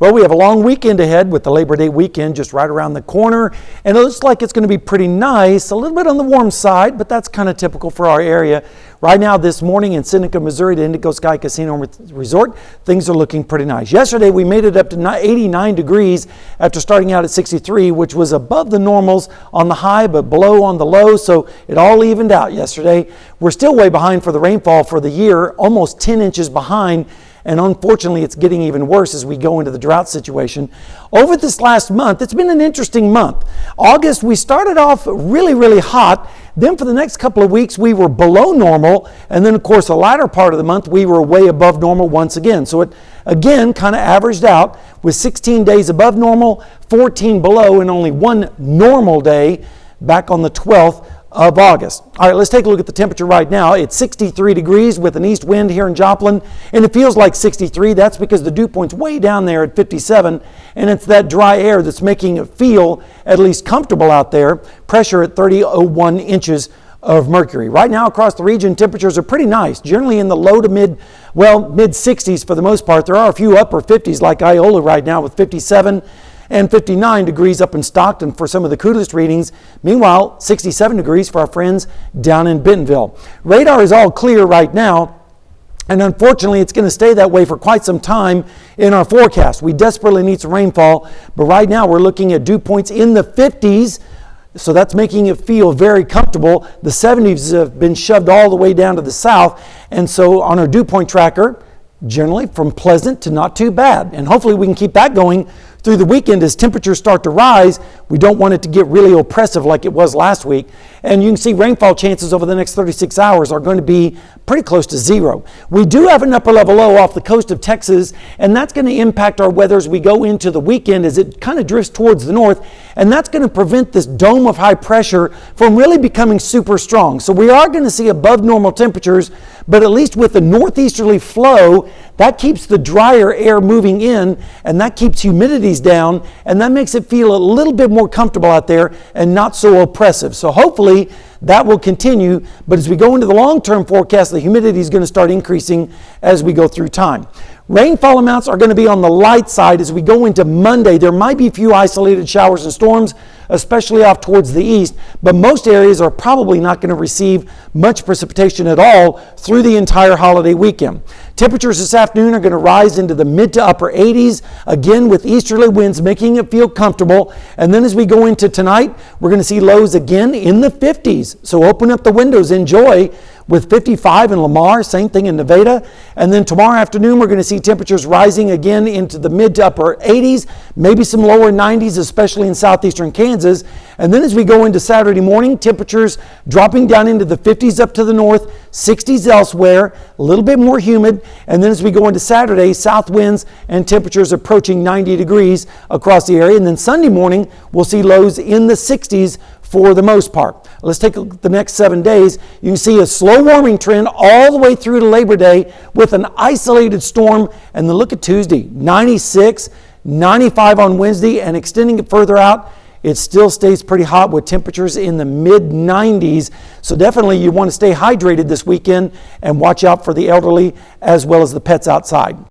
Well, we have a long weekend ahead with the Labor Day weekend just right around the corner, and it looks like it's going to be pretty nice, a little bit on the warm side, but that's kind of typical for our area. Right now this morning in Seneca, Missouri, the Indigo Sky Casino Resort, things are looking pretty nice. Yesterday we made it up to 89 degrees after starting out at 63, which was above the normals on the high but below on the low, so it all evened out yesterday. We're still way behind for the rainfall for the year, almost 10 inches behind. And unfortunately, it's getting even worse as we go into the drought situation. Over this last month, it's been an interesting month. August, we started off really hot. Then for the next couple of weeks, we were below normal. And then, of course, the latter part of the month, we were way above normal once again. So it, again, kind of averaged out with 16 days above normal, 14 below, and only one normal day back on the 12th of August. All right, let's take a look at the temperature right now. It's 63 degrees with an east wind here in Joplin, and it feels like 63. That's because the dew point's way down there at 57, and it's that dry air that's making it feel at least comfortable out there. Pressure at 30.01 inches of mercury. Right now across the region, temperatures are pretty nice, generally in the low to mid 60s for the most part. There are a few upper 50s like Iola right now with 57 and 59 degrees up in Stockton for some of the coolest readings. Meanwhile, 67 degrees for our friends down in Bentonville. Radar is all clear right now, and unfortunately it's going to stay that way for quite some time in our forecast. We desperately need some rainfall, but right now we're looking at dew points in the 50s, so that's making it feel very comfortable. The 70s have been shoved all the way down to the south, and so on our dew point tracker, generally from pleasant to not too bad. And hopefully we can keep that going through the weekend as temperatures start to rise. We don't want it to get really oppressive like it was last week. And you can see rainfall chances over the next 36 hours are going to be pretty close to zero. We do have an upper level low off the coast of Texas, and that's going to impact our weather as we go into the weekend as it kind of drifts towards the north, and that's going to prevent this dome of high pressure from really becoming super strong. So we are going to see above normal temperatures, but at least with the northeasterly flow, that keeps the drier air moving in, and that keeps humidities down, and that makes it feel a little bit more comfortable out there and not so oppressive. So hopefully that will continue, but as we go into the long-term forecast, the humidity is going to start increasing as we go through time. Rainfall amounts are going to be on the light side as we go into Monday. There might be a few isolated showers and storms, especially off towards the east, but most areas are probably not going to receive much precipitation at all through the entire holiday weekend. Temperatures this afternoon are going to rise into the mid to upper 80s, again with easterly winds making it feel comfortable. And then as we go into tonight, we're going to see lows again in the 50s. So open up the windows, enjoy, with 55 in Lamar, same thing in Nevada. And then tomorrow afternoon, we're going to see temperatures rising again into the mid to upper 80s, maybe some lower 90s, especially in southeastern Kansas. And then as we go into Saturday morning, temperatures dropping down into the 50s up to the north, 60s elsewhere, a little bit more humid. And then as we go into Saturday, south winds and temperatures approaching 90 degrees across the area. And then Sunday morning, we'll see lows in the 60s for the most part. Let's take a look at the next 7 days. You can see a slow warming trend all the way through to Labor Day with an isolated storm. And then look at Tuesday, 96, 95 on Wednesday, and extending it further out, it still stays pretty hot with temperatures in the mid 90s. So definitely you want to stay hydrated this weekend and watch out for the elderly as well as the pets outside.